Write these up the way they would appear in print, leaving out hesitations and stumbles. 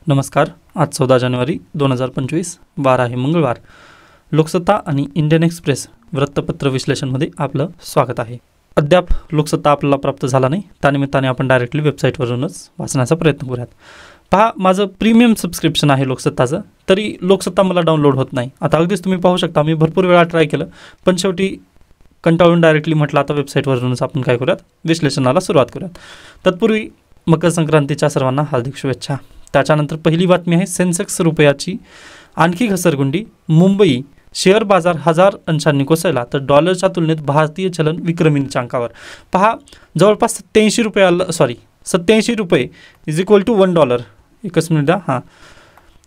नमस्कार. आज 14 जानेवारी 2025 वार आहे मंगळवार. लोकसत्ता आणि इंडियन एक्सप्रेस वृत्तपत्र विश्लेषणमध्ये आपलं स्वागत आहे. अद्याप लोकसत्ता आपल्याला प्राप्त झाला नाही, त्यानिमित्ताने आपण डायरेक्टली वेबसाईटवरूनच वाचण्याचा प्रयत्न करूयात. पहा, माझं प्रीमियम सबस्क्रिप्शन आहे लोकसत्ताचं, तरी लोकसत्ता मला डाउनलोड होत नाही. आता अगदीच तुम्ही पाहू शकता, मी भरपूर वेळा ट्राय केलं, पण शेवटी कंटाळून डायरेक्टली म्हटलं आता वेबसाईटवरूनच आपण काय करूयात, विश्लेषणाला सुरुवात करूयात. तत्पूर्वी मकर संक्रांतीच्या सर्वांना हार्दिक शुभेच्छा. त्याच्यानंतर पहिली बातमी आहे सेन्सेक्स रुपयाची आणखी घसरगुंडी. मुंबई शेअर बाजार 1000 अंशांनी कोसळला, तर डॉलरच्या तुलनेत भारतीय चलन विक्रमी नीचांकावर. पहा, जवळपास 87 रुपये इज इक्वल टू $1. एकच मिनिट.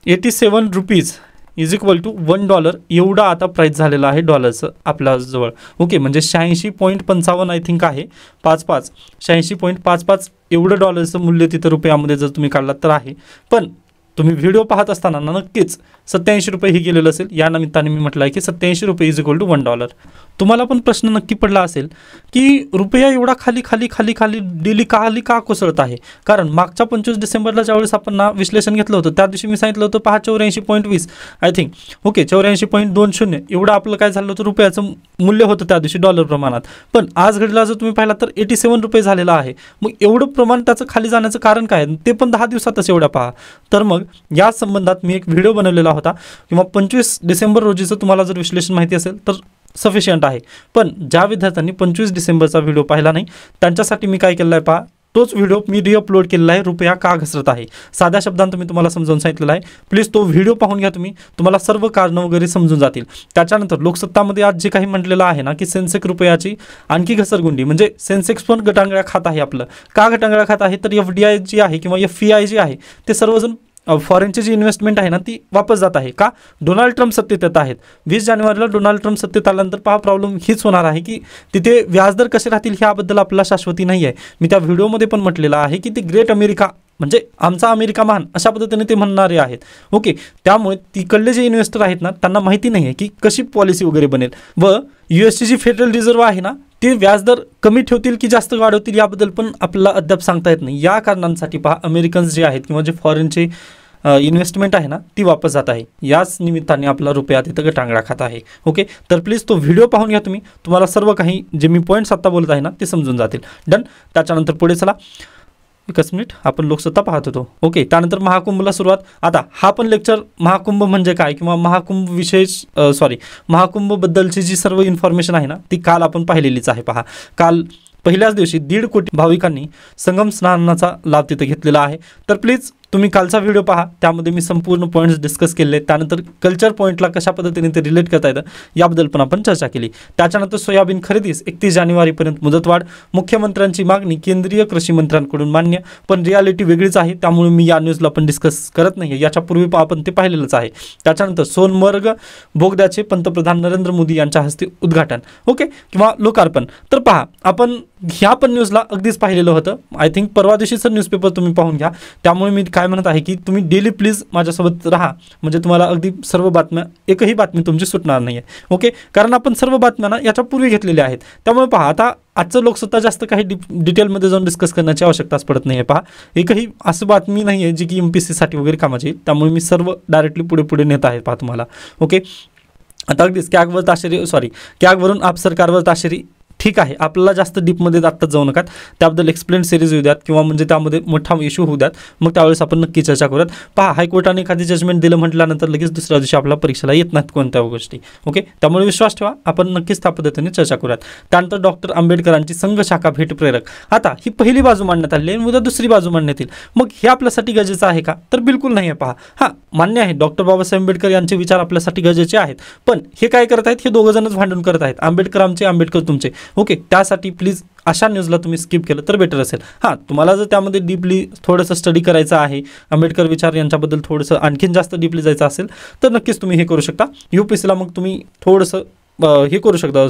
87 रुपीज इज इक्वल टू $1 एवढा आता प्राईस झालेला आहे डॉलरचं आपल्याजवळ. ओके, म्हणजे 86.55 आय थिंक आहे, 86.55 एवढं डॉलरचं मूल्य तिथं रुपयामध्ये जर तुम्ही काढलात तर आहे. पण तुम्ही व्हिडिओ पाहत असताना नक्कीच 87 रुपये ही गेलेलं असेल. या निमित्ताने मी म्हटलं आहे की 87 रुपये इज इक्वल टू $1. तुम्हाला पण प्रश्न नक्की पडला असेल की रुपया एवढा खाली डेली का कोसळत आहे. कारण मागच्या 25 डिसेंबरला ज्यावेळेस आपण विश्लेषण घेतलं होतं, त्या दिवशी मी सांगितलं होतं पहा 84.20 आय थिंक. ओके, 84.20 एवढं आपलं काय झालं होतं, रुपयाचं मूल्य होतं त्या दिवशी डॉलर प्रमाणात. पण आज घडीला जर तुम्ही पाहिला तर 87 रुपये झालेला आहे. मग एवढं प्रमाण त्याचं खाली जाण्याचं कारण काय, ते पण 10 दिवसातच एवढा पहा. तर मग या संबंधात मी एक व्हिडिओ बनवलेला होता, किंवा 25 डिसेंबर रोजीचं तुम्हाला जर विश्लेषण माहिती असेल तर सफिशियंट आहे. पण ज्या विद्यार्थ्यांनी 25 डिसेंबरचा व्हिडिओ पाहिला नाही त्यांच्यासाठी मी काय केलं आहे पहा, तोच व्हिडिओ मी रिअपलोड केलेला आहे. रुपया का घसरत आहे, साध्या शब्दांत मी तुम्हाला समजावून सांगितलेलं आहे. प्लीज तो व्हिडिओ पाहून घ्या, तुम्हाला सर्व कारणं वगैरे समजून जातील. त्याच्यानंतर लोकसत्तामध्ये आज जे काही म्हटलेलं आहे ना की सेन्सेक्स रुपयाची आणखी घसरगुंडी, म्हणजे सेन्सेक्स पण गटांगळ्या खात आहे. आपलं का गटांगळ्या खात आहे, तर FDI जी आहे किंवा FPI जी आहे ते सर्वजण फॉरेनची जी इन्व्हेस्टमेंट आहे ना ती वापस जात आहे. का, डोनाल्ड ट्रम्प सत्तेत येत आहेत. 20 जानेवारीला डोनाल्ड ट्रम्प सत्तेत आल्यानंतर पहा प्रॉब्लेम हीच होणार आहे की तिथे व्याजदर कसे राहतील ह्याबद्दल आपल्याला शाश्वती नाही आहे. मी त्या व्हिडिओमध्ये पण म्हटलेलं आहे की ती ग्रेट अमेरिका म्हणजे आमचा अमेरिका महान अशा पद्धतीने ते म्हणणारे आहेत. ओके, त्यामुळे तिकडले जे इन्व्हेस्टर आहेत ना त्यांना माहिती नाही आहे की कशी पॉलिसी वगैरे बनेल, व US जी फेडरल रिझर्व्ह आहे ना ते व्याजदर कमी ठेवतील की जास्त वाढवतील याबद्दल पण आपल्याला अद्याप सांगता येत नाही. या कारणांसाठी पहा अमेरिकन्स जे आहेत किंवा जे फॉरेनचे इन्व्हेस्टमेंट आहे ना ती वापस जात आहे. याच निमित्ताने आपला रुपया तिथं गटांगळा खात आहे. ओके, तर प्लीज तो व्हिडिओ पाहून घ्या, तुम्हाला सर्व काही जे मी पॉईंट्स आत्ता बोलत आहे ना ते समजून जातील. डन. त्याच्यानंतर पुढे चला, एकच मिनिट, आपण लोकसत्ता पाहत होतो. ओके, त्यानंतर महाकुंभला सुरुवात. आता हा पण लेक्चर महाकुंभ म्हणजे काय किंवा महाकुंभबद्दलची जी सर्व इन्फॉर्मेशन आहे ना ती काल आपण पाहिलेलीच आहे. पहा, काल पहिल्याच दिवशी 1.5 कोटी भाविकांनी संगम स्नानाचा लाभ तिथे घेतलेला आहे. तर प्लीज तुम्ही कालचा व्हिडिओ पहा, त्यामध्ये मी संपूर्ण पॉईंट्स डिस्कस केले. त्यानंतर कल्चर पॉईंटला कशा पद्धतीने ते रिलेट करता येतं याबद्दल पण आपण चर्चा केली. त्याच्यानंतर सोयाबीन खरेदीस 31 जानेवारीपर्यंत मुदतवाढ. मुख्यमंत्र्यांची मागणी केंद्रीय कृषी मंत्र्यांकडून मान्य. पण रियालिटी वेगळीच आहे, त्यामुळे मी या न्यूजला पण डिस्कस करत नाही. याच्यापूर्वी आपण ते पाहिलेलंच आहे. त्याच्यानंतर सोनमर्ग बोगद्याचे पंतप्रधान नरेंद्र मोदी यांच्या हस्ते उद्घाटन, ओके, किंवा लोकार्पण. तर पहा, आपण ह्या पण न्यूजला अगदीच पाहिलेलं होतं. आय थिंक परवा दिवशीचं न्यूजपेपर तुम्ही पाहून घ्या. त्यामुळे मी काय म्हणत आहे की तुम्ही डेली प्लीज माझ्यासोबत राहा, म्हणजे तुम्हाला अगदी सर्व बातम्या, एकही बातमी तुमची सुटणार नाही आहे. ओके, कारण आपण सर्व बातम्या ना याच्यापूर्वी घेतलेल्या आहेत. त्यामुळे पहा, आता आजचं लोकसत्ता जास्त काही डिटेलमध्ये जाऊन डिस्कस करण्याची आवश्यकताच पडत नाही आहे. पहा, एकही असं बातमी नाही आहे जी की MPSC वगैरे कामाची येईल. त्यामुळे मी सर्व डायरेक्टली पुढे नेत आहे पहा तुम्हाला. ओके, आता अगदीच कॅगवरून आप सरकारवर ताशेरी. ठीक आहे, आपल्याला जास्त डीपमध्ये आत्ताच जाऊ नका, त्याबद्दल एक्सप्लेन सिरीज होऊ द्यात किंवा म्हणजे त्यामध्ये मोठा इश्यू होऊ द्यात, मग त्यावेळेस आपण नक्की चर्चा करूयात. पहा, हायकोर्टाने एखादी जजमेंट दिलं म्हटल्यानंतर लगेच दुसऱ्या दिवशी आपल्या परीक्षेला येत नाहीत कोणत्या गोष्टी. ओके, त्यामुळे विश्वास ठेवा, आपण नक्कीच त्या पद्धतीने चर्चा करूयात. त्यानंतर डॉक्टर आंबेडकरांची संघ शाखा भेट प्रेरक. आता ही पहिली बाजू मांडण्यात आली आणि उद्या दुसरी बाजू मांडण्यात येईल. मग हे आपल्यासाठी गरजेचं आहे का, तर बिलकुल नाही आहे. पहा, हां, मान्य आहे डॉक्टर बाबासाहेब आंबेडकर यांचे विचार आपल्यासाठी गरजेचे आहेत, पण हे काय करत आहेत, हे दोघं जणच भांडण करत आहेत. आंबेडकर आमचे, आंबेडकर तुमचे. ओके, त्यासाठी प्लीज अशा न्यूजला तुम्ही स्किप केलं तर बेटर असेल. हां, तुम्हाला जर त्यामध्ये डीपली थोडंसं स्टडी करायचं आहे, आंबेडकर विचार यांच्याबद्दल थोडंसं आणखीन जास्त डीपली जायचं असेल तर नक्कीच तुम्ही हे करू शकता. UPSCला मग तुम्ही थोडंसं हे करू शकता,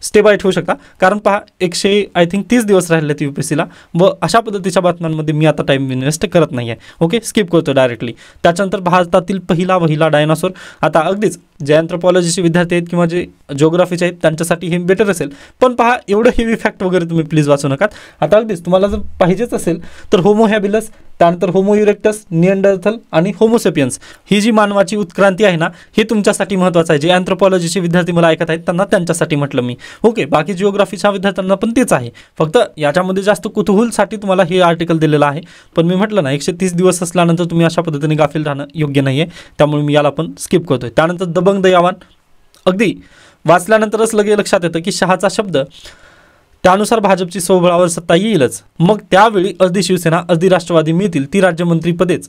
स्टे बाय ठेवू शकता. कारण पहा, 130 दिवस राहिले आहेत UPSCला, व अशा पद्धतीच्या बातम्यांमध्ये मी आता टाईम इन्व्हेस्ट करत नाही आहे. ओके, स्किप करतो डायरेक्टली. त्याच्यानंतर भारतातील पहिला डायनासोर. आता अगदीच जे अँथ्रोपॉलॉजीचे विद्यार्थी आहेत किंवा जे जिओग्राफीचे आहेत त्यांच्यासाठी हे बेटर असेल. पण पहा, एवढं हेवी फॅक्ट वगैरे तुम्ही प्लीज वाचू नका. आता अगदीच तुम्हाला जर पाहिजेच असेल तर होमो हॅबिलस, त्यानंतर होमो इरेक्टस, निअँडरथल आणि होमोसेपियन्स ही जी मानवाची उत्क्रांती आहे ना, हे तुमच्यासाठी महत्त्वाचं आहे. जे अँथ्रोपॉलॉजीचे विद्यार्थी मला ऐकत आहेत त्यांना त्यांच्यासाठी म्हटलं मी. ओके, बाकी जिओग्राफीच्या विद्यार्थ्यांना पण तेच आहे. फक्त याच्यामध्ये जास्त कुतूहलसाठी तुम्हाला हे आर्टिकल दिलेलं आहे. पण मी म्हटलं ना, 130 दिवस असल्यानंतर तुम्ही अशा पद्धतीने गाफील राहणं योग्य नाही आहे. त्यामुळे मी याला पण स्किप करतोय. त्यानंतर दबंग दयावान, अगदी वाचल्यानंतरच लगे लक्षात येतं की शहाचा शब्द त्यानुसार भाजपची स्वबळावर सत्ता येईलच. मग त्यावेळी अर्धी शिवसेना अर्धी राष्ट्रवादी मिळतील, ती राज्यमंत्रीपदेच.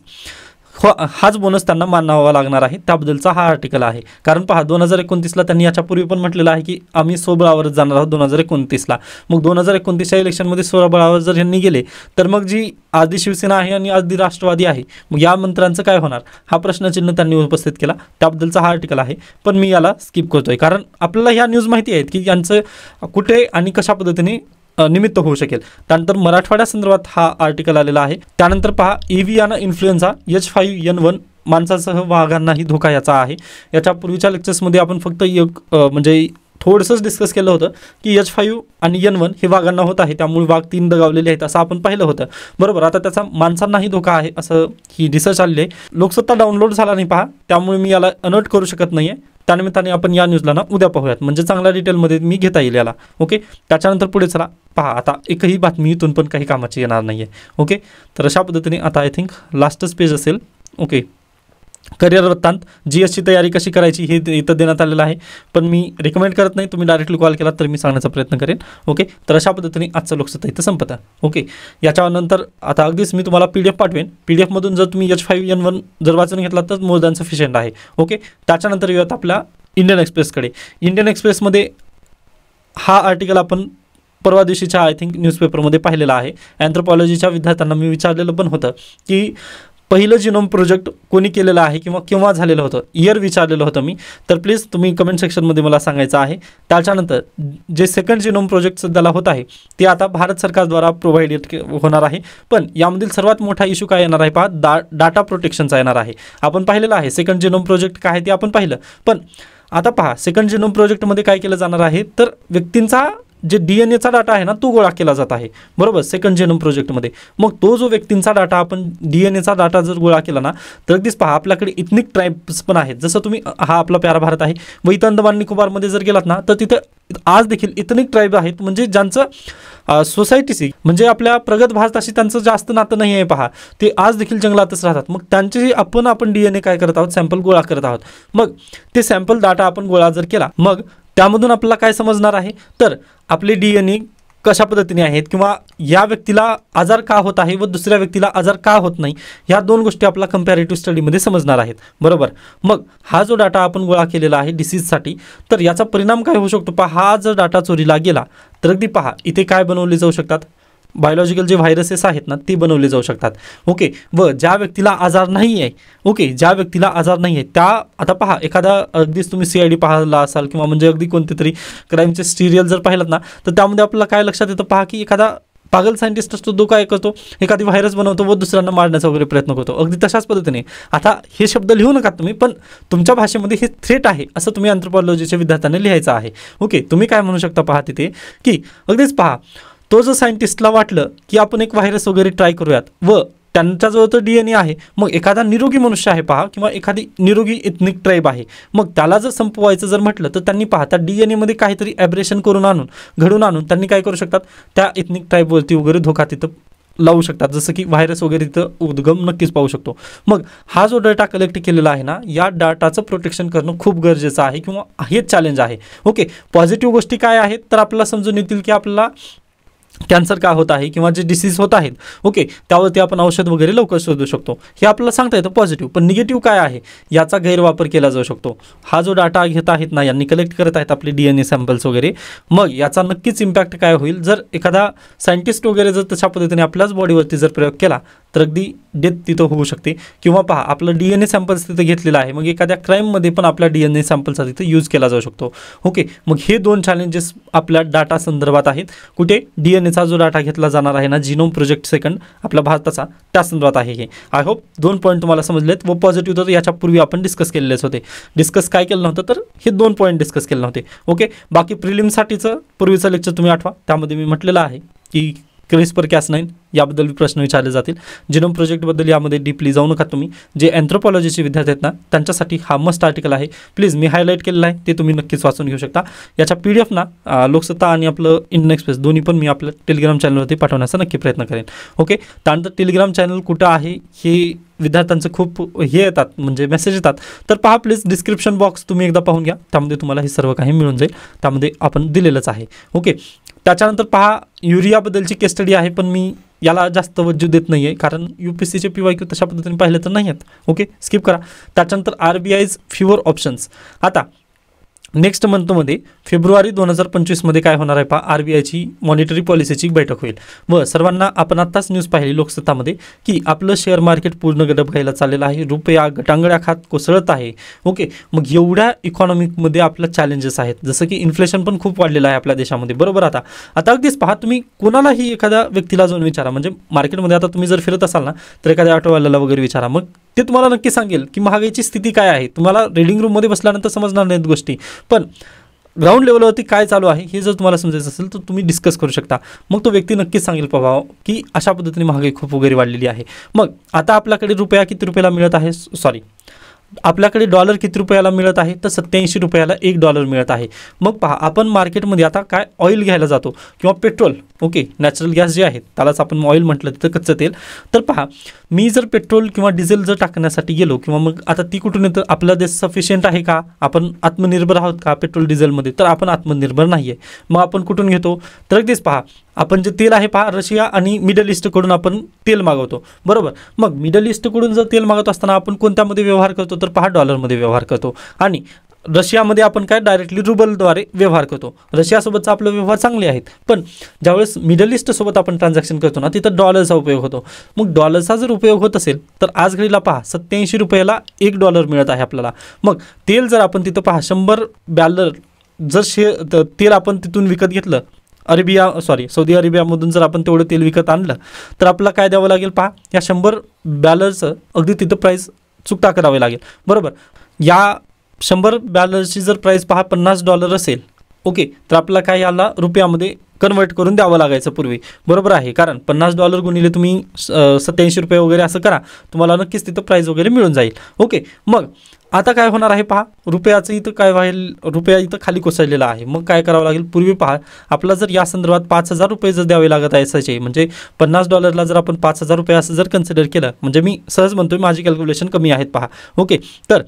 हाच बोनस त्यांना मानावा लागणार आहे. त्याबद्दलचा हा आर्टिकल आहे. कारण पहा, 2029ला त्यांनी याच्यापूर्वी पण म्हटलेलं आहे की आम्ही स्वबळावरच जाणार आहोत 2029ला. मग 2029च्या इलेक्शनमध्ये स्वबळावर जर यांनी गेले तर मग जी अर्धी शिवसेना आहे आणि अर्धी राष्ट्रवादी आहे, मग या मंत्र्यांचं काय होणार, हा प्रश्नचिन्ह त्यांनी उपस्थित केला. त्याबद्दलचा हा आर्टिकल आहे. पण मी याला स्किप करतोय कारण आपल्याला ह्या न्यूज माहिती आहेत की यांचं कुठे आणि कशा पद्धतीने निमित्त होऊ शकेल. त्यानंतर मराठवाड्यासंदर्भात हा आर्टिकल आलेला आहे. त्यानंतर पहा, एव्हियाना इन्फ्लुएन्झा H5N1 माणसासह वाघांनाही धोका याचा आहे. याच्या पूर्वीच्या लेक्चर्समध्ये आपण फक्त म्हणजे थोडंसंच डिस्कस केलं होतं की H5 आणि N1 हे वाघांना होत आहे, त्यामुळे वाघ 3 दगावलेले आहेत असं आपण पाहिलं होतं. बरोबर, आता त्याचा माणसांनाही धोका आहे असं ही रिसर्च आलेली आहे. लोकसत्ता डाउनलोड झाला नाही पहा, त्यामुळे मी याला अनोट करू शकत नाही आहे. त्यानिमित्ताने आपण या न्यूजला ना उद्या पाहूयात, म्हणजे चांगल्या डिटेलमध्ये मी घेता येईल याला. ओके, त्याच्यानंतर पुढे चला. पहा, आता एकही बातमी इथून पण काही कामाची येणार नाही आहे. ओके, तर अशा पद्धतीने आता आय थिंक लास्टच पेज असेल. ओके, करिअर वृत्तांत, GSची तयारी कशी करायची हे इथं देण्यात आलेलं आहे. पण मी रिकमेंड करत नाही, तुम्ही डायरेक्टली कॉल केला तर मी सांगण्याचा प्रयत्न करेन. ओके, तर अशा पद्धतीने आजचं लोकसत्ता इथं संपत आहे. ओके, याच्यानंतर आता अगदीच मी तुम्हाला PDF पाठवेन. PDF मधून जर तुम्ही H5N1 जर वाचून घेतला तर मोर दॅन सफिशियंट आहे. ओके, त्याच्यानंतर येऊयात आपल्या इंडियन एक्सप्रेसकडे. इंडियन एक्सप्रेसमध्ये हा आर्टिकल आपण परवा दिवशीच्या आय थिंक न्यूजपेपरमध्ये पाहिलेला आहे. अँथ्रोपॉलॉजीच्या विद्यार्थ्यांना मी विचारलेलं पण होतं की पहिलं जिनोम प्रोजेक्ट कोणी केलेलं आहे किंवा केव्हा झालेलं होतं, इयर विचारलेलं होतं मी. तर प्लीज तुम्ही कमेंट सेक्शनमध्ये मला सांगायचं आहे. त्याच्यानंतर जे सेकंड जिनोम प्रोजेक्ट सध्याला होत आहे ते आता भारत सरकारद्वारा प्रोव्हाइडेड होणार आहे. पण यामधील सर्वात मोठा इश्यू काय येणार आहे पहा, डाटा प्रोटेक्शनचा येणार आहे. आपण पाहिलेलं आहे सेकंड जिनोम प्रोजेक्ट काय आहे ते आपण पाहिलं. पण आता पहा, सेकंड जिनोम प्रोजेक्टमध्ये काय केलं जाणार आहे तर व्यक्तींचा जे DNAचा डाटा आहे ना तो गोळा केला जात आहे. बरोबर, सेकंड जेनोम प्रोजेक्टमध्ये. मग तो जो व्यक्तींचा डाटा आपण DNAचा डाटा जर गोळा केला ना तर अगदीच पहा, आपल्याकडे इथनिक ट्राईब्स पण आहेत. जसं तुम्ही हा आपला प्यारा भारत आहे व इथं अंदमान निकोबारमध्ये जर गेलात ना तर तिथं आज देखील इथनिक ट्राईब आहेत, म्हणजे ज्यांचं सोसायटीशी म्हणजे आपल्या प्रगत भारताशी त्यांचं जास्त नातं नाही आहे पहा, ते आज देखील जंगलातच राहतात. मग त्यांचे आपण DNA काय करत आहोत, सॅम्पल गोळा करत आहोत. मग ते सॅम्पल डाटा आपण गोळा जर केला, मग त्यामधून आपल्याला काय समजणार आहे तर आपले DNA कशा पद्धतीने आहेत किंवा या व्यक्तीला आजार का होत आहे व दुसऱ्या व्यक्तीला आजार का होत नाही, ह्या दोन गोष्टी आपला कंपॅरेटिव्ह स्टडीमध्ये समजणार आहेत. बरोबर, मग हा जो डाटा आपण गोळा केलेला आहे डिसीजसाठी, तर याचा परिणाम काय होऊ शकतो पहा. हा जर डाटा चोरीला गेला तर अगदी पहा इथे काय बनवले जाऊ शकतात, बायोलॉजिकल जे व्हायरसेस आहेत ना ते बनवले जाऊ शकतात. ओके, व ज्या व्यक्तीला आजार नाही आहे, ओके, ज्या व्यक्तीला आजार नाही आहे त्या, आता पहा एखादा अगदीच तुम्ही CID पाहिला असाल किंवा म्हणजे अगदी कोणते तरी क्राईमचे सिरियल जर पाहिलं ना तर त्यामध्ये आपल्याला काय लक्षात येतं पहा की एखादा पागल सायंटिस्ट असतो, तो काय करतो, एखादी व्हायरस बनवतो व दुसऱ्यांना मारण्याचा वगैरे प्रयत्न करतो. अगदी तशाच पद्धतीने आता हे शब्द लिहू नका तुम्ही, पण तुमच्या भाषेमध्ये हे थ्रेट आहे असं तुम्ही अँथ्रोपॉलॉजीच्या विद्यार्थ्यांनी लिहायचं आहे. ओके, तुम्ही काय म्हणू शकता पहा तिथे की अगदीच पहा, तो जर सायंटिस्टला वाटलं की आपण एक व्हायरस वगैरे ट्राय करूयात व त्यांच्याजवळ तर DNA आहे, मग एखादा निरोगी मनुष्य आहे पहा किंवा एखादी निरोगी इथनिक ट्राईब आहे, मग त्याला जर संपवायचं जर म्हटलं तर त्यांनी पहा त्या DNAमध्ये काहीतरी ॲब्रेशन घडून आणून त्यांनी काय करू शकतात, त्या इथनिक ट्राईबवरती वगैरे धोका तिथं लावू शकतात, जसं की व्हायरस वगैरे तिथं उद्गम नक्कीच पाहू शकतो. मग हा जो डाटा कलेक्ट केलेला आहे ना, या डाटाचं प्रोटेक्शन करणं खूप गरजेचं आहे किंवा हेच चॅलेंज आहे. ओके, पॉझिटिव्ह गोष्टी काय आहेत तर आपल्याला समजून येतील की आपल्याला कॅन्सर का होत आहे किंवा जे डिसीज होत आहेत, ओके, त्यावरती आपण औषध वगैरे लवकर शोधू शकतो, हे आपल्याला सांगता येतं पॉझिटिव्ह. पण निगेटिव्ह काय आहे, याचा गैरवापर केला जाऊ शकतो. हा जो डाटा घेत आहेत ना, यांनी कलेक्ट करत आहेत आपले DNA सॅम्पल्स वगैरे, मग याचा नक्कीच इम्पॅक्ट काय होईल, जर एखादा सायंटिस्ट वगैरे जर तशा पद्धतीने आपल्याच बॉडीवरती जर प्रयोग केला तर अगदी डेथ तिथं होऊ शकते. किंवा पहा आपलं DNA सॅम्पल्स तिथं घेतलेलं आहे, मग एखाद्या क्राईममध्ये पण आपल्या DNA सॅम्पलचा तिथं यूज केला जाऊ शकतो. ओके, मग हे दोन चॅलेंजेस आपल्या डाटा संदर्भात आहेत. कुठे, DNA डीएनएचा जो डाटा घेतला जाणार आहे ना, जीनोम प्रोजेक्ट सेकंड आपल्या भारताचा, त्या संदर्भात आहे हे. आय होप 2 पॉईंट तुम्हाला समजलेत. व पॉझिटिव्ह तर याच्यापूर्वी आपण डिस्कस केलेलेच होते. डिस्कस काय केलं नव्हतं तर हे 2 पॉईंट डिस्कस केले नव्हते. ओके, बाकी प्रिलिमसाठीचं पूर्वीचं लेक्चर तुम्ही आठवा, त्यामध्ये मी म्हटलेलं आहे की CRISPR-Cas9 याबद्दल प्रश्न विचारले जातील. जीनोम प्रोजेक्टबद्दल यामध्ये डीपली जाऊ नका तुम्ही. जे अँथ्रोपॉलॉजीचे विद्यार्थी आहेत ना, त्यांच्यासाठी हा मस्ट आर्टिकल आहे. प्लीज मी हायलाईट केलेला आहे, ते तुम्ही नक्कीच वाचून घेऊ शकता. याच्या PDF ना लोकसत्ता आणि आपलं इंडियन एक्सप्रेस दोन्ही पण मी आपल्या टेलिग्राम चॅनलवरती पाठवण्याचा नक्की प्रयत्न करेन. ओके, त्यानंतर टेलिग्राम चॅनल कुठं आहे हे विद्यार्थ्यांचं खूप हे येतात, म्हणजे मेसेज येतात, तर पहा प्लीज डिस्क्रिप्शन बॉक्स तुम्ही एकदा पाहून घ्या, त्यामध्ये तुम्हाला हे सर्व काही मिळून जाईल. त्यामध्ये आपण दिलेलंच आहे. ओके, त्याच्यानंतर पहा युरियाबद्दलची केस स्टडी आहे, पण मी याला जास्त वजू देत नाही आहे, कारण UPSCचे PYQ तशा पद्धतीने पाहिले तर नाही आहेत. ओके, स्किप करा. त्याच्यानंतर RBI's फ्युअर ऑप्शन्स. आता नेक्स्ट मंथमध्ये फेब्रुवारी 2025मध्ये काय होणार आहे पहा, RBIची मॉनिटरी पॉलिसीची बैठक होईल. व सर्वांना आपण आत्ताच न्यूज पाहिली लोकसत्तामध्ये की आपलं शेअर मार्केट पूर्ण डबघाईला चाललेलं आहे, रुपया गटांगड्या खात कोसळत आहे. ओके, मग एवढ्या इकॉनॉमिकमध्ये आपलं चॅलेंजेस आहेत, जसं की इन्फ्लेशन पण खूप वाढलेलं आहे आपल्या देशामध्ये. बरोबर, आता अगदीच पहा, तुम्ही कोणालाही एखाद्या व्यक्तीला जाऊन विचारा, म्हणजे मार्केटमध्ये आता तुम्ही जर फिरत असाल ना, तर एखाद्या ऑटोवाल्याला वगैरे विचारा, मग ते तुम्हाला नक्की सांगेल की महागाईची स्थिती काय आहे. तुम्हाला रीडिंग रूममध्ये बसल्यानंतर समजणार नाहीत गोष्टी, पण ग्राउंड लेवलवरती काय चालू आहे हे जर तुम्हाला समजायचं असेल तर तुम्ही डिस्कस करू शकता. मग तो व्यक्ती नक्कीच सांगेल बाबा की अशा पद्धतीने महागाई खूप वगैरे वाढलेली आहे. मग आता आपल्याकडे रुपया किती रुपयाला मिळत आहे, सॉरी आपल्याकडे डॉलर किती रुपयाला मिळत आहे, तर 87 रुपयाला $1 मिळत आहे. मग पहा, आपण मार्केटमध्ये आता काय ऑइल घ्यायला जातो किंवा पेट्रोल, ओके, नॅचरल गॅस जे आहे त्यालाच आपण ऑइल म्हटलं, तिथं कच्चं तेल. तर पहा, मी जर पेट्रोल किंवा डिझेल जर टाकण्यासाठी गेलो, किंवा मग आता ती कुठून येतं, आपला देश सफिशियंट आहे का, आपण आत्मनिर्भर आहोत का पेट्रोल डिझेलमध्ये, तर आपण आत्मनिर्भर नाही आहे. मग आपण कुठून घेतो, तर अगदीच पहा, आपण जे तेल आहे पहा, रशिया आणि मिडल ईस्टकडून आपण तेल मागवतो. बरोबर, मग मिडल ईस्टकडून जर तेल मागवत असताना आपण कोणत्यामध्ये व्यवहार करतो, तर पहा डॉलरमध्ये व्यवहार करतो. आणि रशियामध्ये आपण काय डायरेक्टली रुबलद्वारे व्यवहार करतो. रशियासोबतचा आपले व्यवहार चांगले आहेत, पण ज्यावेळेस मिडल ईस्टसोबत आपण ट्रान्झॅक्शन करतो ना, तिथं डॉलरचा उपयोग होतो. मग डॉलरचा जर उपयोग होत असेल तर आज घडीला पहा 87 रुपयाला $1 मिळत आहे आपल्याला. मग तेल जर आपण तिथं पहा 100 बॅरल जर तेल आपण तिथून विकत घेतलं, सौदी अरेबियामधून जर आपण तेवढं तेल विकत आणलं, तर आपल्याला काय द्यावं लागेल पहा, या 100 बॅरलचं अगदी तिथं प्राईस चुकता करावी लागेल. बरोबर, या 100 बॅरलची जर प्राईस पहा $50 असेल, ओके, तर आपल्याला काय याला रुपयामध्ये कन्वर्ट करून द्यावं लागायचं पूर्वी. बरोबर आहे, कारण $50 गुणिले तुम्ही 87 रुपये वगैरे असं करा, तुम्हाला नक्कीच तिथं प्राईस वगैरे मिळून जाईल. ओके, मग आता काय होणार आहे पहा, रुपयाचं इथं काय व्हायला, रुपया इथं खाली कोसळलेला आहे. मग काय करावं लागेल, पूर्वी पहा आपला जर या संदर्भात 5,000 रुपये जर द्यावे लागत असायचे, म्हणजे $50ला जर आपण 5,000 रुपये असं जर कन्सिडर केलं, म्हणजे मी सहज म्हणतोय, माझी कॅल्क्युलेशन कमी आहेत पहा. ओके, तर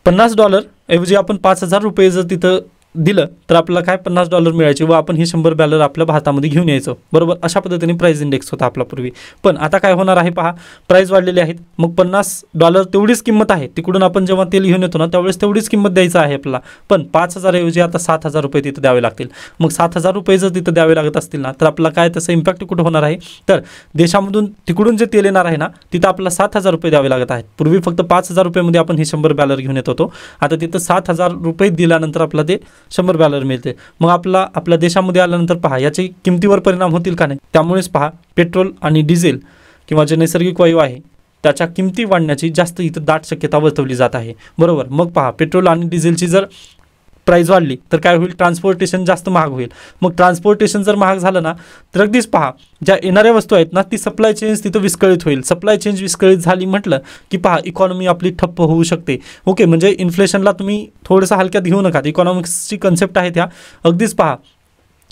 $50 ऐवजी आपण 5,000 रुपये जर तिथं दिलं तर आपल्याला काय $50 मिळायचे, व आपण हे 100 बॅरल आपल्या भारतामध्ये घेऊन यायचं. बरोबर, अशा पद्धतीने प्राईस इंडेक्स होता आपला पूर्वी. पण आता काय होणार आहे पहा, प्राईस वाढलेले आहेत. मग $50 तेवढीच किंमत आहे, तिकडून आपण जेव्हा तेल घेऊन येतो ना त्यावेळेस तेवढीच किंमत द्यायचं आहे आपल्याला. पण 5,000 ऐवजी आता 7,000 रुपये तिथं द्यावे लागतील. मग 7,000 रुपये जर तिथं द्यावे लागत असतील ना, तर आपल्याला काय त्याचं इम्पॅक्ट कुठं होणार आहे, तर देशामधून तिकडून जे तेल येणार आहे ना, तिथं आपल्याला 7,000 रुपये द्यावे लागत आहेत. पूर्वी फक्त 5,000 रुपयेमध्ये आपण हे 100 बॅरल घेऊन येत होतो, आता तिथं 7,000 रुपये दिल्यानंतर आपल्याला ते 100 बॅरल मिळते. मग आपल्या देशामध्ये आल्यानंतर पहा याचे किमतीवर परिणाम होतील का नाही. त्यामुळेच पहा पेट्रोल आणि डिझेल किंवा जे नैसर्गिक वायू आहे त्याच्या किमती वाढण्याची जास्त इथं दाट शक्यता वर्तवली जात आहे. बरोबर, मग पहा पेट्रोल आणि डिझेलची जर प्राईस वाढली तर काय होईल, ट्रान्सपोर्टेशन जास्त महाग होईल. मग ट्रान्सपोर्टेशन जर महाग झालं ना, तर अगदीच पहा ज्या येणाऱ्या वस्तू आहेत ना, ती सप्लाय चेन्स तिथं विस्कळीत होईल. सप्लाय चेन्स विस्कळीत झाली म्हटलं की पहा इकॉनॉमी आपली ठप्प होऊ शकते. ओके, म्हणजे इन्फ्लेशनला तुम्ही थोडंसं हलक्यात घेऊ नका. इकॉनॉमिक्सची कन्सेप्ट आहे त्या, अगदीच पहा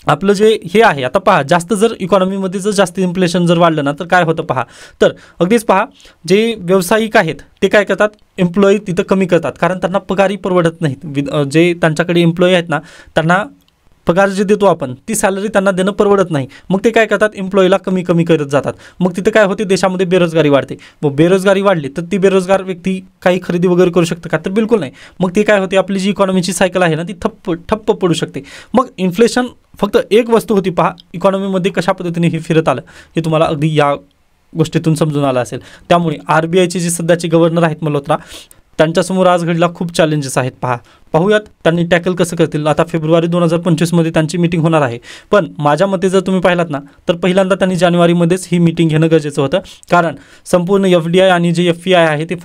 आपलं जे हे आहे, आता पहा जास्त जर इकॉनॉमीमध्ये जर जास्त इन्फ्लेशन जर वाढलं ना, तर काय होतं पहा, तर अगदीच पहा जे व्यावसायिक आहेत ते काय करतात, एम्प्लॉई तिथं कमी करतात, कारण त्यांना पगारी परवडत नाहीत. जे त्यांच्याकडे एम्प्लॉई आहेत ना, त्यांना पगार जे देतो आपण ती सॅलरी त्यांना देणं परवडत नाही. मग ते काय करतात, एम्प्लॉईला कमी करत जातात. मग तिथे काय होते, देशामध्ये बेरोजगारी वाढते. मग बेरोजगारी वाढली तर ती बेरोजगार व्यक्ती काही खरेदी वगैरे करू शकते का, तर बिलकुल नाही. मग ते काय होते, आपली जी इकॉनॉमीची सायकल आहे ना ती ठप्प पडू शकते. मग इन्फ्लेशन फक्त एक वस्तू होती पहा, इकॉनॉमीमध्ये कशा पद्धतीने हे फिरत आलं हे तुम्हाला अगदी या गोष्टीतून समजून आलं असेल. त्यामुळे RBIचे जे सध्याचे गव्हर्नर आहेत मल्होत्रा, त्यांच्यासमोर आज घडीला खूप चॅलेंजेस आहेत. पाहूयात त्यांनी टॅकल कसं करतील. आता फेब्रुवारी 2025मध्ये त्यांची मीटिंग होणार आहे, पण माझ्या मते जर तुम्ही पाहिलात ना तर पहिल्यांदा त्यांनी जानेवारीमध्येच ही मीटिंग घेणं गरजेचं होतं, कारण संपूर्ण FDI आणि जे FPI आहे ते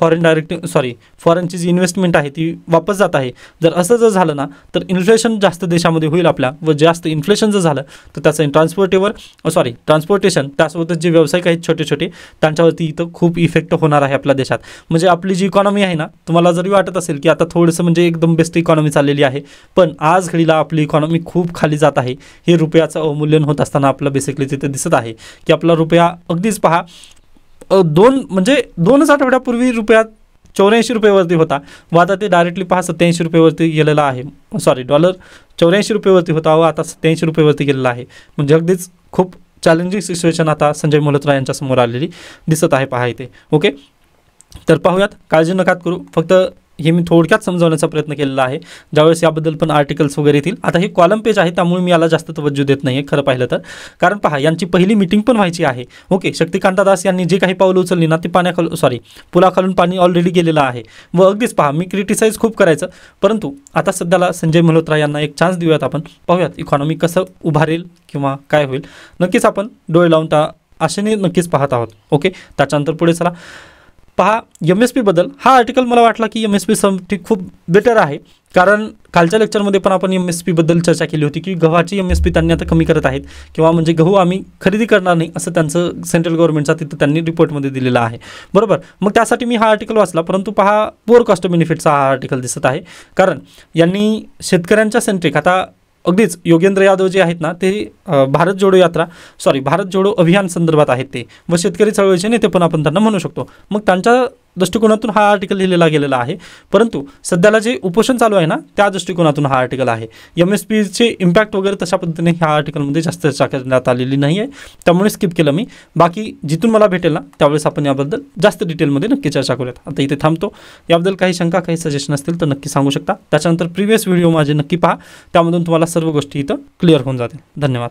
फॉरेनची जी इन्व्हेस्टमेंट आहे ती वापस जात आहे. जर असं जर झालं ना तर इन्फ्लेशन जास्त देशामध्ये होईल आपल्या, व जास्त इन्फ्लेशन जर झालं तर त्याचं ट्रान्सपोर्टेशन त्यासोबतच जे व्यावसायिक आहेत छोटे छोटे त्यांच्यावरती इथं खूप इफेक्ट होणार आहे आपल्या देशात. म्हणजे आपली जी इकॉनॉमी आहे ना, तुम्हाला जरी वाटत असेल की आता थोडंसं म्हणजे एकदम बेस्ट इकॉनॉमी चाललेली आहे, पण आज घडीला आपली इकॉनॉमी खूप खाली जात आहे. हे रुपयाचं अवमूल्यन होत असताना आपलं बेसिकली तिथे दिसत आहे की आपला रुपया अगदीच पहा 2 आठवड्यापूर्वी रुपया 84 रुपयेवरती होता, व आता ते डायरेक्टली पहा 87 रुपयेवरती गेलेला आहे. डॉलर 84 रुपयेवरती होता व आता 87 रुपयेवरती गेलेला आहे. म्हणजे अगदीच खूप चॅलेंजिंग सिच्युएशन आता संजय मल्होत्रा यांच्या समोर आलेली दिसत आहे पहा इथे. ओके, तर पाहूयात, काळजी नका करू, फक्त हे मी थोडक्यात समजावण्याचा प्रयत्न केलेला आहे. ज्यावेळेस याबद्दल पण आर्टिकल्स वगैरे येतील. आता हे कॉलम पेज आहे त्यामुळे मी याला जास्त तवज्जो देत नाही आहे खरं पाहिलं तर, कारण पहा यांची पहिली मीटिंग पण व्हायची आहे. ओके, शक्तिकांता दास यांनी जे काही पावलं उचलली ना ते पुलाखालून पाणी ऑलरेडी गेलेलं आहे. व अगदीच पहा मी क्रिटिसाइज खूप करायचं, परंतु आता सध्याला संजय मल्होत्रा यांना एक चान्स देऊयात आपण, पाहूयात इकॉनॉमी कसं उभारेल किंवा काय होईल. नक्कीच आपण डोळे लावून त्या आशेने नक्कीच पाहत आहोत. ओके, त्याच्यानंतर पुढे चला. पहा MSP बद्दल हा आर्टिकल मला वाटला की MSP साठी खूप बेटर आहे, कारण कालच्या लेक्चरमध्ये पण आपण MSP बद्दल चर्चा केली होती की गव्हाची MSP त्यांनी आता कमी करत आहेत, किंवा म्हणजे गहू आम्ही खरेदी करणार नाही असं त्यांचं सेंट्रल गव्हर्नमेंटचा तिथं त्यांनी रिपोर्टमध्ये दिलेला आहे. बरोबर, मग त्यासाठी मी हा आर्टिकल वाचला, परंतु पहा पुअर कॉस्ट बेनिफिटचा हा आर्टिकल दिसत आहे, कारण यांनी शेतकऱ्यांच्या सेंट्रिक आता अगदीच योगेंद्र यादव जे आहेत ना ते भारत जोडो अभियान संदर्भात आहेत ते, व शेतकरी चळवळीचे नेते पण आपण त्यांना म्हणू शकतो. मग त्यांच्या दृष्टिकोनातून हा आर्टिकल लिहिलेला गेलेला आहे, परंतु सध्याला जे उपोषण चालू आहे ना त्या दृष्टिकोनातून हा आर्टिकल आहे. MSPचे इम्पॅक्ट वगैरे तशा पद्धतीने ह्या आर्टिकलमध्ये जास्त चर्चा करण्यात आलेली नाही आहे, त्यामुळे स्किप केलं मी. बाकी जिथून मला भेटेल ना त्यावेळेस आपण याबद्दल जास्त डिटेलमध्ये नक्की चर्चा करूयात. आता इथे थांबतो. याबद्दल काही शंका काही सजेशन असतील तर नक्की सांगू शकता. त्याच्यानंतर प्रिव्हियस व्हिडिओ माझे नक्की पहा, त्यामधून तुम्हाला सर्व गोष्टी इथं क्लिअर होऊन जातील. धन्यवाद.